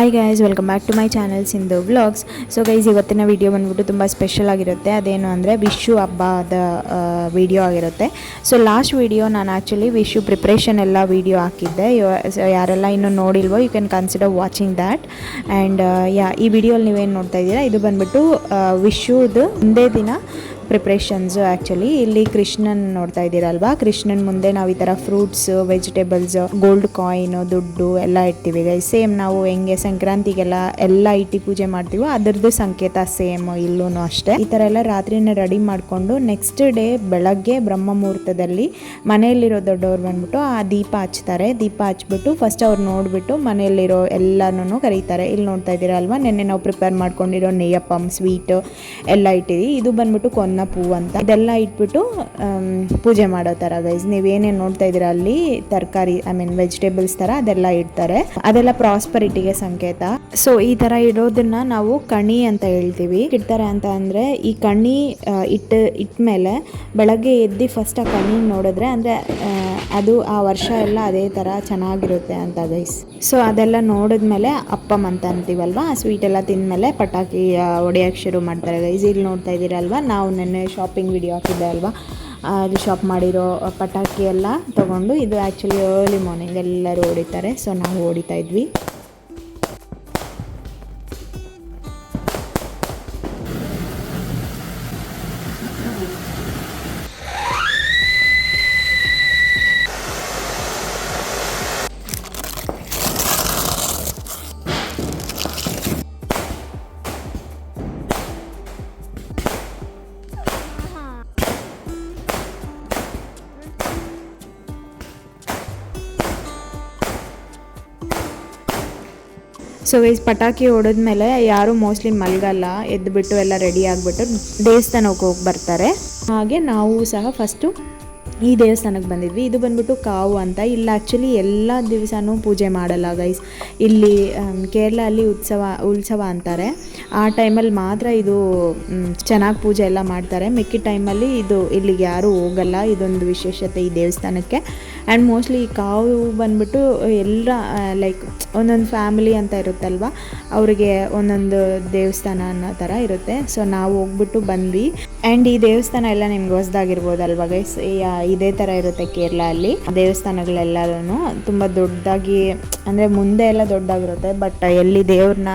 Hi guys, welcome back to my channel Sindhu vlogs. So guys, ಇವತ್ತಿನ video ಬಂದ್ಬಿಟ್ಟು ತುಂಬ special ಆಗಿರುತ್ತೆ. ಅದೇನು ಅಂದರೆ ವಿಶು ಹಬ್ಬದ ವಿಡಿಯೋ ಆಗಿರುತ್ತೆ. ಸೊ ಲಾಸ್ಟ್ ವಿಡಿಯೋ ನಾನು ಆ್ಯಕ್ಚುಲಿ ವಿಶು ಪ್ರಿಪ್ರೇಷನ್ ಎಲ್ಲ ವಿಡಿಯೋ ಹಾಕಿದ್ದೆ. ಯಾರೆಲ್ಲ ಇನ್ನೂ ನೋಡಿಲ್ವೋ you can consider watching that. And ಈ ವಿಡಿಯೋಲಿ ನೀವೇನು ನೋಡ್ತಾ ಇದ್ದೀರಾ, ಇದು ಬಂದ್ಬಿಟ್ಟು ವಿಶುದು ಒಂದೇ ದಿನ ಪ್ರಿಪ್ರೇಷನ್ಸು. ಆ್ಯಕ್ಚುಲಿ ಇಲ್ಲಿ ಕೃಷ್ಣನ್ ನೋಡ್ತಾ ಇದ್ದೀರಲ್ವಾ, ಕೃಷ್ಣನ್ ಮುಂದೆ ನಾವು ಈ ಥರ ಫ್ರೂಟ್ಸ್, ವೆಜಿಟೇಬಲ್ಸ್, ಗೋಲ್ಡ್ ಕಾಯಿನು, ದುಡ್ಡು ಎಲ್ಲ ಇಡ್ತೀವಿ ಗೈಸ್. ಸೇಮ್ ನಾವು ಹೆಂಗೆ ಸಂಕ್ರಾಂತಿಗೆಲ್ಲ ಎಲ್ಲ ಇಟ್ಟು ಪೂಜೆ ಮಾಡ್ತೀವೋ ಅದರದ್ದು ಸಂಕೇತ ಸೇಮ್ ಇಲ್ಲೂ ಅಷ್ಟೇ. ಈ ಥರ ಎಲ್ಲ ರಾತ್ರಿನೇ ರೆಡಿ ಮಾಡಿಕೊಂಡು ನೆಕ್ಸ್ಟ್ ಡೇ ಬೆಳಗ್ಗೆ ಬ್ರಹ್ಮ ಮುಹೂರ್ತದಲ್ಲಿ ಮನೆಯಲ್ಲಿರೋ ದೊಡ್ಡವ್ರು ಬಂದ್ಬಿಟ್ಟು ಆ ದೀಪ ಹಚ್ತಾರೆ. ದೀಪ ಹಚ್ಬಿಟ್ಟು ಫಸ್ಟ್ ಅವ್ರು ನೋಡಿಬಿಟ್ಟು ಮನೆಯಲ್ಲಿರೋ ಎಲ್ಲನೂ ಕರೀತಾರೆ. ಇಲ್ಲಿ ನೋಡ್ತಾ ಇದ್ದೀರಲ್ವಾ, ನೆನ್ನೆ ನಾವು ಪ್ರಿಪೇರ್ ಮಾಡ್ಕೊಂಡಿರೋ ನೆಯ್ಯಪ್ಪಂ ಸ್ವೀಟು ಎಲ್ಲ ಇಟ್ಟಿದ್ದೀವಿ. ಇದು ಬಂದ್ಬಿಟ್ಟು ಪೂ ಅಂತ ಇದೆಲ್ಲ ಇಟ್ಬಿಟ್ಟು ಪೂಜೆ ಮಾಡೋ ಥರ ಗೈಸ್. ನೀವೇನೇನು ನೋಡ್ತಾ ಇದ್ದೀರಾ ಅಲ್ಲಿ ತರಕಾರಿ, ಐ ಮೀನ್ ವೆಜಿಟೇಬಲ್ಸ್ ಥರ ಅದೆಲ್ಲ ಇಡ್ತಾರೆ. ಅದೆಲ್ಲ ಪ್ರಾಸ್ಪರಿಟಿಗೆ ಸಂಕೇತ. ಸೊ ಈ ಥರ ಇಡೋದನ್ನ ನಾವು ಕಣಿ ಅಂತ ಹೇಳ್ತೀವಿ. ಇಡ್ತಾರೆ ಅಂತ ಅಂದರೆ ಈ ಕಣಿ ಇಟ್ಮೇಲೆ ಬೆಳಗ್ಗೆ ಎದ್ದು ಫಸ್ಟ್ ಆ ಕಣಿ ನೋಡಿದ್ರೆ ಅಂದರೆ ಅದು ಆ ವರ್ಷ ಎಲ್ಲ ಅದೇ ಥರ ಚೆನ್ನಾಗಿರುತ್ತೆ ಅಂತ ಗೈಸ್. ಸೊ ಅದೆಲ್ಲ ನೋಡಿದ್ಮೇಲೆ ಅಪ್ಪಮ್ ಅಂತ ಅಂತೀವಲ್ವ, ಆ ಸ್ವೀಟ್ ಎಲ್ಲ ತಿಂದಮೇಲೆ ಪಟಾಕಿ ಹೊಡೆಯೋಕ್ಕೆ ಶುರು ಮಾಡ್ತಾರೆ ಗೈಸ್. ಇಲ್ಲಿ ನೋಡ್ತಾ ಇದ್ದೀರಲ್ವ, ನಾವು ನೆನ್ನೆ ಶಾಪಿಂಗ್ ವಿಡಿಯೋ ಹಾಕಿದ್ದೆ ಅಲ್ವಾ, ಅಲ್ಲಿ ಶಾಪ್ ಮಾಡಿರೋ ಪಟಾಕಿ ಎಲ್ಲ ತೊಗೊಂಡು, ಇದು ಆ್ಯಕ್ಚುಲಿ ಅರ್ಲಿ ಮಾರ್ನಿಂಗ್ ಎಲ್ಲರೂ ಹೊಡಿತಾರೆ. ಸೊ ನಾವು ಹೊಡಿತಾ ಇದ್ವಿ. ಸೊ ಗೈಸ್, ಪಟಾಕಿ ಹೊಡೆದ್ಮೇಲೆ ಯಾರು ಮೋಸ್ಟ್ಲಿ ಮಲಗಲ್ಲ, ಎದ್ದುಬಿಟ್ಟು ಎಲ್ಲ ರೆಡಿ ಆಗಿಬಿಟ್ಟು ದೇವಸ್ಥಾನಕ್ಕೆ ಹೋಗಿ ಬರ್ತಾರೆ. ಹಾಗೆ ನಾವು ಸಹ ಫಸ್ಟು ಈ ದೇವಸ್ಥಾನಕ್ಕೆ ಬಂದಿದ್ವಿ. ಇದು ಬಂದ್ಬಿಟ್ಟು ಕಾವು ಅಂತ. ಇಲ್ಲಿ ಆ್ಯಕ್ಚುಲಿ ಎಲ್ಲ ದಿವಸನೂ ಪೂಜೆ ಮಾಡಲ್ಲ ಗೈಸ್. ಇಲ್ಲಿ ಕೇರಳ ಅಲ್ಲಿ ಉತ್ಸವ ಅಂತಾರೆ. ಆ ಟೈಮಲ್ಲಿ ಮಾತ್ರ ಇದು ಚೆನ್ನಾಗಿ ಪೂಜೆ ಎಲ್ಲ ಮಾಡ್ತಾರೆ. ಮಿಕ್ಕಿ ಟೈಮಲ್ಲಿ ಇದು ಇಲ್ಲಿಗೆ ಯಾರೂ ಹೋಗಲ್ಲ. ಇದೊಂದು ವಿಶೇಷತೆ ಈ ದೇವಸ್ಥಾನಕ್ಕೆ. ಆ್ಯಂಡ್ ಮೋಸ್ಟ್ಲಿ ಈ ಕಾವು ಬಂದ್ಬಿಟ್ಟು ಎಲ್ಲ ಲೈಕ್ ಒಂದೊಂದು ಫ್ಯಾಮಿಲಿ ಅಂತ ಇರುತ್ತಲ್ವ, ಅವರಿಗೆ ಒಂದೊಂದು ದೇವಸ್ಥಾನ ಅನ್ನೋ ಥರ ಇರುತ್ತೆ. ಸೊ ನಾವು ಹೋಗ್ಬಿಟ್ಟು ಬಂದ್ವಿ. ಆ್ಯಂಡ್ ಈ ದೇವಸ್ಥಾನ ಎಲ್ಲ ನಿಮ್ಗೆ ಹೊಸ್ದಾಗಿರ್ಬೋದಲ್ವ ಗೈಸ್. ಇದೇ ಥರ ಇರುತ್ತೆ ಕೇರಳ ಅಲ್ಲಿ ದೇವಸ್ಥಾನಗಳೆಲ್ಲರೂ ತುಂಬ ದೊಡ್ಡದಾಗಿ, ಅಂದರೆ ಮುಂದೆ ಎಲ್ಲ ದೊಡ್ಡದಾಗಿರುತ್ತೆ, ಬಟ್ ಎಲ್ಲಿ ದೇವ್ರನ್ನ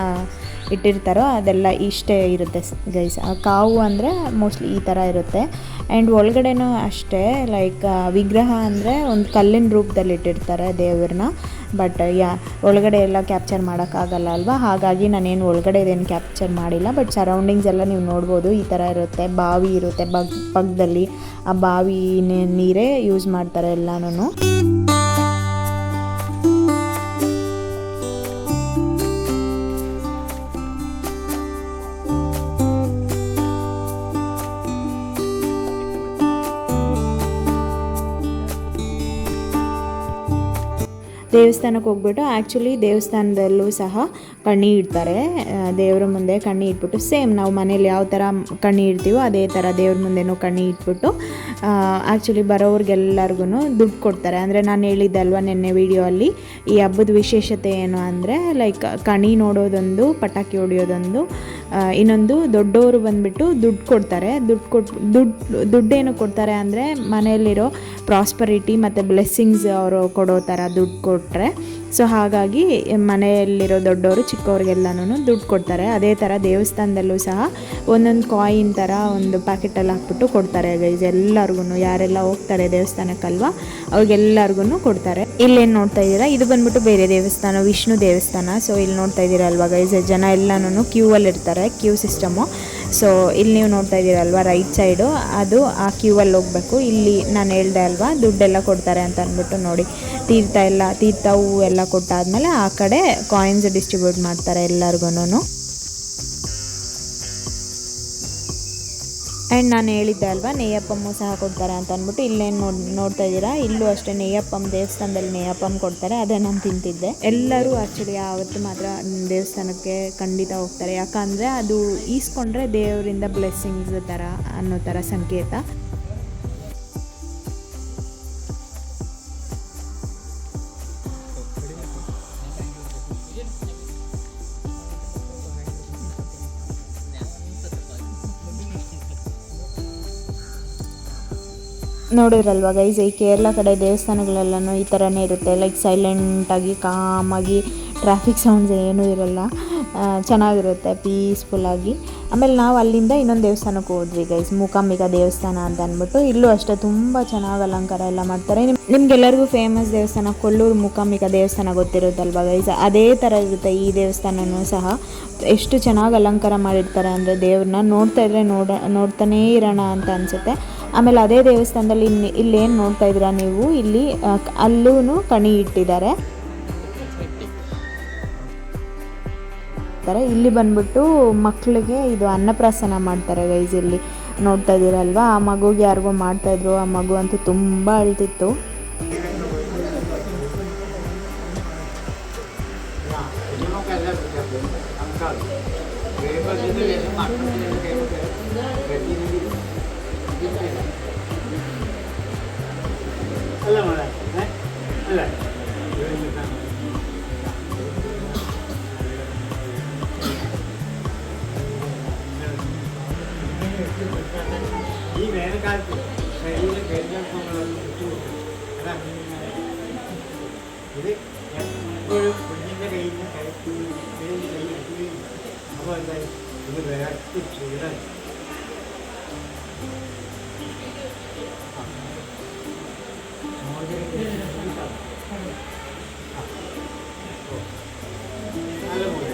ಇಟ್ಟಿರ್ತಾರೋ ಅದೆಲ್ಲ ಇಷ್ಟೇ ಇರುತ್ತೆ ಗೈಸ್. ಕಾವು ಅಂದರೆ ಮೋಸ್ಟ್ಲಿ ಈ ಥರ ಇರುತ್ತೆ. ಆ್ಯಂಡ್ ಒಳಗಡೆನೂ ಅಷ್ಟೇ, ಲೈಕ್ ವಿಗ್ರಹ ಅಂದರೆ ಒಂದು ಕಲ್ಲಿನ ರೂಪದಲ್ಲಿ ಇಟ್ಟಿರ್ತಾರೆ ದೇವ್ರನ್ನ. ಬಟ್ ಒಳಗಡೆ ಎಲ್ಲ ಕ್ಯಾಪ್ಚರ್ ಮಾಡೋಕ್ಕಾಗಲ್ಲ ಅಲ್ವಾ, ಹಾಗಾಗಿ ನಾನೇನು ಒಳಗಡೆ ಇದೇನು ಕ್ಯಾಪ್ಚರ್ ಮಾಡಿಲ್ಲ. ಬಟ್ ಸರೌಂಡಿಂಗ್ಸ್ ಎಲ್ಲ ನೀವು ನೋಡ್ಬೋದು. ಈ ಥರ ಇರುತ್ತೆ, ಬಾವಿ ಇರುತ್ತೆ ಪಕ್ಕದಲ್ಲಿ. ಆ ಬಾವಿ ನೀರೇ ಯೂಸ್ ಮಾಡ್ತಾರೆ ಎಲ್ಲನೂ. ದೇವಸ್ಥಾನಕ್ಕೆ ಹೋಗ್ಬಿಟ್ಟು ಆ್ಯಕ್ಚುಲಿ ದೇವಸ್ಥಾನದಲ್ಲೂ ಸಹ ಕಣ್ಣಿ ಇಡ್ತಾರೆ. ದೇವ್ರ ಮುಂದೆ ಕಣ್ಣಿ ಇಟ್ಬಿಟ್ಟು ಸೇಮ್ ನಾವು ಮನೇಲಿ ಯಾವ ಥರ ಕಣ್ಣಿ ಇಡ್ತೀವೋ ಅದೇ ಥರ ದೇವ್ರ ಮುಂದೆನೂ ಕಣ್ಣಿ ಇಟ್ಬಿಟ್ಟು ಆ್ಯಕ್ಚುಲಿ ಬರೋವ್ರಿಗೆಲ್ಲರಿಗೂ ದುಡ್ಡು ಕೊಡ್ತಾರೆ. ಅಂದರೆ ನಾನು ಹೇಳಿದ್ದೆ ಅಲ್ವಾ ನೆನ್ನೆ ವಿಡಿಯೋ ಅಲ್ಲಿ, ಈ ಹಬ್ಬದ ವಿಶೇಷತೆ ಏನು ಅಂದರೆ ಲೈಕ್ ಕಣಿ ನೋಡೋದೊಂದು, ಪಟಾಕಿ ಹೊಡೆಯೋದೊಂದು, ಇನ್ನೊಂದು ದೊಡ್ಡವರು ಬಂದುಬಿಟ್ಟು ದುಡ್ಡು ಕೊಡ್ತಾರೆ. ದುಡ್ಡೇನು ಕೊಡ್ತಾರೆ ಅಂದರೆ ಮನೆಯಲ್ಲಿರೋ ಪ್ರಾಸ್ಪರಿಟಿ ಮತ್ತು ಬ್ಲೆಸ್ಸಿಂಗ್ಸ್ ಅವರು ಕೊಡೋ ಥರ ದುಡ್ಡು ಕೊಟ್ಟರೆ. ಸೊ ಹಾಗಾಗಿ ಮನೆಯಲ್ಲಿರೋ ದೊಡ್ಡವರು ಚಿಕ್ಕವ್ರಿಗೆಲ್ಲನೂ ದುಡ್ಡು ಕೊಡ್ತಾರೆ. ಅದೇ ಥರ ದೇವಸ್ಥಾನದಲ್ಲೂ ಸಹ ಒಂದೊಂದು ಕಾಯಿನ್ ಥರ ಒಂದು ಪ್ಯಾಕೆಟಲ್ಲಿ ಹಾಕ್ಬಿಟ್ಟು ಕೊಡ್ತಾರೆ ಗೈಸ್ ಎಲ್ಲರಿಗೂ. ಯಾರೆಲ್ಲ ಹೋಗ್ತಾರೆ ದೇವಸ್ಥಾನಕ್ಕಲ್ವ ಅವ್ರಿಗೆಲ್ಲರಿಗೂ ಕೊಡ್ತಾರೆ. ಇಲ್ಲೇನು ನೋಡ್ತಾ ಇದ್ದೀರಾ, ಇದು ಬಂದ್ಬಿಟ್ಟು ಬೇರೆ ದೇವಸ್ಥಾನ, ವಿಷ್ಣು ದೇವಸ್ಥಾನ. ಸೊ ಇಲ್ಲಿ ನೋಡ್ತಾ ಇದ್ದೀರಲ್ವ ಗೈಸ್, ಜನ ಎಲ್ಲನೂ ಕ್ಯೂ ಅಲ್ಲಿ ಇರ್ತಾರೆ, ಕ್ಯೂ ಸಿಸ್ಟಮು. ಸೊ ಇಲ್ಲಿ ನೀವು ನೋಡ್ತಾ ಇದ್ದೀರಲ್ವ ರೈಟ್ ಸೈಡು, ಅದು ಆ ಕ್ಯೂ ಅಲ್ಲಿ ಹೋಗಬೇಕು. ಇಲ್ಲಿ ನಾನು ಹೇಳ್ದೆ ಅಲ್ವಾ ದುಡ್ಡೆಲ್ಲ ಕೊಡ್ತಾರೆ ಅಂತ ಅಂದ್ಬಿಟ್ಟು, ನೋಡಿ ತೀರ್ಥ ಹೂವು ಎಲ್ಲ ಕೊಟ್ಟಾದ್ಮೇಲೆ ಆ ಕಡೆ ಕಾಯಿನ್ಸ್ ಡಿಸ್ಟ್ರಿಬ್ಯೂಟ್ ಮಾಡ್ತಾರೆ ಎಲ್ಲರಿಗೂ. ಆ್ಯಂಡ್ ನಾನು ಹೇಳಿದ್ದೆ ಅಲ್ವಾ ನೆಯ್ಯಪ್ಪಮ್ಮು ಸಹ ಕೊಡ್ತಾರೆ ಅಂತ ಅಂದ್ಬಿಟ್ಟು, ಇಲ್ಲೇನು ನೋಡ್ತಾ ಇದ್ದೀರಾ, ಇಲ್ಲೂ ಅಷ್ಟೇ ನೆಯ್ಯಪ್ಪಮ್, ದೇವಸ್ಥಾನದಲ್ಲಿ ನೆಯ್ಯಪ್ಪಮ್ ಕೊಡ್ತಾರೆ. ಅದೇ ನಾನು ತಿಂತಿದ್ದೆ. ಎಲ್ಲರೂ ಆ್ಯಕ್ಚುಲಿ ಆವತ್ತು ಮಾತ್ರ ದೇವಸ್ಥಾನಕ್ಕೆ ಖಂಡಿತ ಹೋಗ್ತಾರೆ. ಯಾಕಂದರೆ ಅದು ಈಸ್ಕೊಂಡ್ರೆ ದೇವರಿಂದ ಬ್ಲೆಸ್ಸಿಂಗ್ಸ್ ಥರ ಅನ್ನೋ ಥರ ಸಂಕೇತ. ನೋಡಿದ್ರಲ್ವ ಗೈಸ್, ಈ ಕೇರಳ ಕಡೆ ದೇವಸ್ಥಾನಗಳೆಲ್ಲನೂ ಈ ಥರನೇ ಇರುತ್ತೆ. ಲೈಕ್ ಸೈಲೆಂಟಾಗಿ ಕಾಮಾಗಿ, ಟ್ರಾಫಿಕ್ ಸೌಂಡ್ಸ್ ಏನೂ ಇರೋಲ್ಲ, ಚೆನ್ನಾಗಿರುತ್ತೆ ಪೀಸ್ಫುಲ್ಲಾಗಿ. ಆಮೇಲೆ ನಾವು ಅಲ್ಲಿಂದ ಇನ್ನೊಂದು ದೇವಸ್ಥಾನಕ್ಕೆ ಹೋದ್ವಿ ಗೈಸ್, ಮೂಕಾಂಬಿಕಾ ದೇವಸ್ಥಾನ ಅಂತ ಅಂದ್ಬಿಟ್ಟು. ಇಲ್ಲೂ ಅಷ್ಟೇ ತುಂಬ ಚೆನ್ನಾಗಿ ಅಲಂಕಾರ ಎಲ್ಲ ಮಾಡ್ತಾರೆ. ನಿಮ್ಗೆಲ್ಲರಿಗೂ ಫೇಮಸ್ ದೇವಸ್ಥಾನ ಕೊಲ್ಲೂರು ಮೂಕಾಂಬಿಕಾ ದೇವಸ್ಥಾನ ಗೊತ್ತಿರುತ್ತಲ್ವ ಗೈಸ್, ಅದೇ ಥರ ಇರುತ್ತೆ ಈ ದೇವಸ್ಥಾನವೂ ಸಹ. ಎಷ್ಟು ಚೆನ್ನಾಗಿ ಅಲಂಕಾರ ಮಾಡಿರ್ತಾರೆ ಅಂದರೆ ದೇವ್ರನ್ನ ನೋಡ್ತಾ ಇದ್ರೆ ನೋಡ್ತಾನೇ ಇರೋಣ ಅಂತ ಅನಿಸುತ್ತೆ. ಆಮೇಲೆ ಅದೇ ದೇವಸ್ಥಾನದಲ್ಲಿ ಇಲ್ಲೇನು ನೋಡ್ತಾ ಇದ್ದೀರಾ ನೀವು, ಇಲ್ಲಿ ಅಲ್ಲೂ ಕಣಿ ಇಟ್ಟಿದ್ದಾರೆ. ಇಲ್ಲಿ ಬಂದ್ಬಿಟ್ಟು ಮಕ್ಕಳಿಗೆ ಇದು ಅನ್ನಪ್ರಾಸನ ಮಾಡ್ತಾರೆ ಗೈಸ್. ಇಲ್ಲಿ ನೋಡ್ತಾ ಇದ್ದೀರಲ್ವಾ, ಆ ಮಗುಗೆ ಯಾರಿಗೋ ಮಾಡ್ತಾಯಿದ್ರು, ಆ ಮಗು ಅಂತೂ ತುಂಬ ಅಳ್ತಿತ್ತು. ഈ വേനൽക്കാലത്ത് കയ്യിൽ ഇത് എപ്പോഴും കുഞ്ഞിൻ്റെ കയ്യിൽ നിന്ന് കൈ അപ്പോൾ എന്തായി ഇത് വേർത്തി ചൂടാൻ നല്ല പോലെ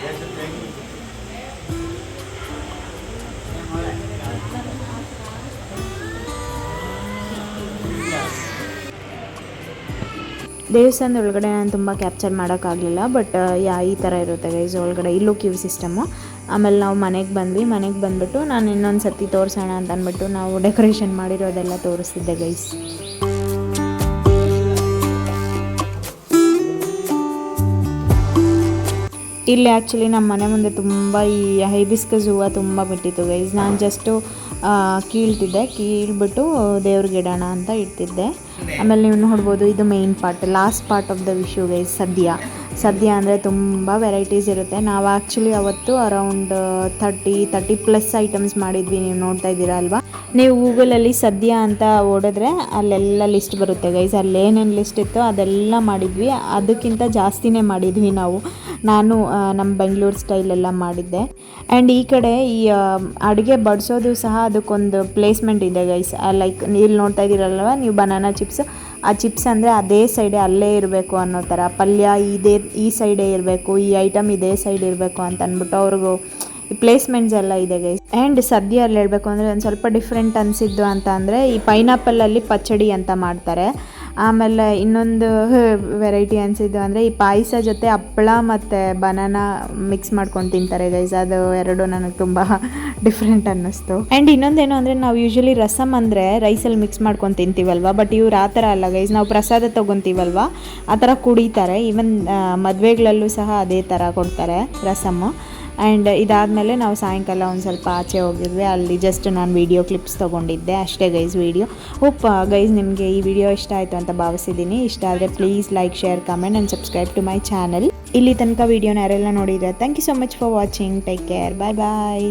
ദേശം തേങ്ങി ದೇವಸ್ಥಾನದ ಒಳಗಡೆ ನಾನು ತುಂಬ ಕ್ಯಾಪ್ಚರ್ ಮಾಡೋಕ್ಕಾಗಲಿಲ್ಲ, ಬಟ್ ಈ ಥರ ಇರುತ್ತೆ ಗೈಸ್ ಒಳಗಡೆ. ಇಲ್ಲೂ ಕ್ಯೂ ಸಿಸ್ಟಮು. ಆಮೇಲೆ ನಾವು ಮನೆಗೆ ಬಂದುಬಿಟ್ಟು ನಾನು ಇನ್ನೊಂದು ಸರ್ತಿ ತೋರಿಸೋಣ ಅಂತ ಅಂದ್ಬಿಟ್ಟು ನಾವು ಡೆಕೋರೇಷನ್ ಮಾಡಿರೋದೆಲ್ಲ ತೋರಿಸ್ತಿದ್ದೆ ಗೈಸ್. ಇಲ್ಲಿ ಆ್ಯಕ್ಚುಲಿ ನಮ್ಮ ಮನೆ ಮುಂದೆ ತುಂಬ ಈ ಹೈಬಿಸ್ಕಸ್ ಹೂವು ತುಂಬ ಬಿಟ್ಟಿತ್ತು ಗೈಸ್. ನಾನು ಜಸ್ಟು ಕೀಳ್ಬಿಟ್ಟು ದೇವ್ರಿಗೆ ಇಡೋಣ ಅಂತ ಇಡ್ತಿದ್ದೆ. ಆಮೇಲೆ ನೀವು ನೋಡ್ಬೋದು, ಇದು main part, last part of the Vishu guys, ಸದ್ಯ ಅಂದರೆ ತುಂಬ ವೆರೈಟೀಸ್ ಇರುತ್ತೆ. ನಾವು ಆ್ಯಕ್ಚುಲಿ ಅವತ್ತು ಅರೌಂಡ್ 30+ ಐಟಮ್ಸ್ ಮಾಡಿದ್ವಿ. ನೀವು ನೋಡ್ತಾ ಇದ್ದೀರಾ ಅಲ್ವಾ, ನೀವು ಗೂಗಲಲ್ಲಿ ಸದ್ಯ ಅಂತ ಓಡಿದ್ರೆ ಅಲ್ಲೆಲ್ಲ ಲಿಸ್ಟ್ ಬರುತ್ತೆ ಗೈಸ್. ಅಲ್ಲೇನೇನು ಲಿಸ್ಟ್ ಇತ್ತೋ ಅದೆಲ್ಲ ಮಾಡಿದ್ವಿ, ಅದಕ್ಕಿಂತ ಜಾಸ್ತಿನೇ ಮಾಡಿದ್ವಿ ನಾನು ನಮ್ಮ ಬೆಂಗಳೂರು ಸ್ಟೈಲೆಲ್ಲ ಮಾಡಿದ್ದೆ. ಆ್ಯಂಡ್ ಈ ಕಡೆ ಈ ಅಡುಗೆ ಬಡಿಸೋದು ಸಹ ಅದಕ್ಕೊಂದು ಪ್ಲೇಸ್ಮೆಂಟ್ ಇದೆ ಗೈಸ್. ಲೈಕ್ ಇಲ್ಲಿ ನೋಡ್ತಾ ಇದ್ದೀರಲ್ವ ನೀವು, ಬನಾನಾ ಚಿಪ್ಸ್, ಆ ಚಿಪ್ಸ್ ಅಂದರೆ ಅದೇ ಸೈಡೇ ಅಲ್ಲೇ ಇರಬೇಕು ಅನ್ನೋ ಥರ, ಪಲ್ಯ ಈ ಸೈಡೇ ಇರಬೇಕು, ಈ ಐಟಮ್ ಇದೇ ಸೈಡ್ ಇರಬೇಕು ಅಂತ ಅಂದ್ಬಿಟ್ಟು ಅವ್ರಿಗೂ ಪ್ಲೇಸ್ಮೆಂಟ್ಸ್ ಎಲ್ಲ ಇದೆ ಗೈಸ್. ಆ್ಯಂಡ್ ಸದ್ಯ ಅಲ್ಲಿ ಹೇಳಬೇಕು ಅಂದರೆ ಒಂದು ಸ್ವಲ್ಪ ಡಿಫ್ರೆಂಟ್ ಅನಿಸಿದ್ದು ಅಂತ ಅಂದರೆ, ಈ ಪೈನಾಪಲಲ್ಲಿ ಪಚ್ಚಡಿ ಅಂತ ಮಾಡ್ತಾರೆ. ಆಮೇಲೆ ಇನ್ನೊಂದು ವೆರೈಟಿ ಅನಿಸಿದ್ದು ಅಂದರೆ, ಈ ಪಾಯಸ ಜೊತೆ ಹಪ್ಪಳ ಮತ್ತು ಬನಾನಾ ಮಿಕ್ಸ್ ಮಾಡ್ಕೊಂಡು ತಿಂತಾರೆ ಗೈಸ್. ಅದು ಎರಡು ನನಗೆ ತುಂಬ ಡಿಫ್ರೆಂಟ್ ಅನ್ನಿಸ್ತು. ಆ್ಯಂಡ್ ಇನ್ನೊಂದೇನು ಅಂದರೆ, ನಾವು ಯೂಶ್ವಲಿ ರಸಮ್ ಅಂದರೆ ರೈಸಲ್ಲಿ ಮಿಕ್ಸ್ ಮಾಡ್ಕೊಂಡು ತಿಂತೀವಲ್ವ, ಬಟ್ ಇವ್ರು ಆ ಥರ ಅಲ್ಲ ಗೈಸ್. ನಾವು ಪ್ರಸಾದ ತೊಗೊತೀವಲ್ವ, ಆ ಥರ ಕುಡಿತಾರೆ. ಈವನ್ ಮದುವೆಗಳಲ್ಲೂ ಸಹ ಅದೇ ಥರ ಕೊಡ್ತಾರೆ ರಸಮ್ಮು. ಆ್ಯಂಡ್ ಇದಾದಮೇಲೆ ನಾವು ಸಾಯಂಕಾಲ ಒಂದು ಸ್ವಲ್ಪ ಆಚೆ ಹೋಗಿದ್ವಿ. ಅಲ್ಲಿ ಜಸ್ಟ್ ನಾನು ವೀಡಿಯೋ ಕ್ಲಿಪ್ಸ್ ತೊಗೊಂಡಿದ್ದೆ ಅಷ್ಟೇ ಗೈಸ್. ಹೋಪ್ ಗೈಸ್ ನಿಮಗೆ ಈ ವಿಡಿಯೋ ಇಷ್ಟ ಆಯಿತು ಅಂತ ಭಾವಿಸಿದ್ದೀನಿ. ಇಷ್ಟ ಆದರೆ please like, share, comment and subscribe to my channel. ಇಲ್ಲಿ ತನಕ ವೀಡಿಯೋನ ಯಾರೆಲ್ಲ ನೋಡಿದರೆ thank you so much for watching. Take care, bye bye.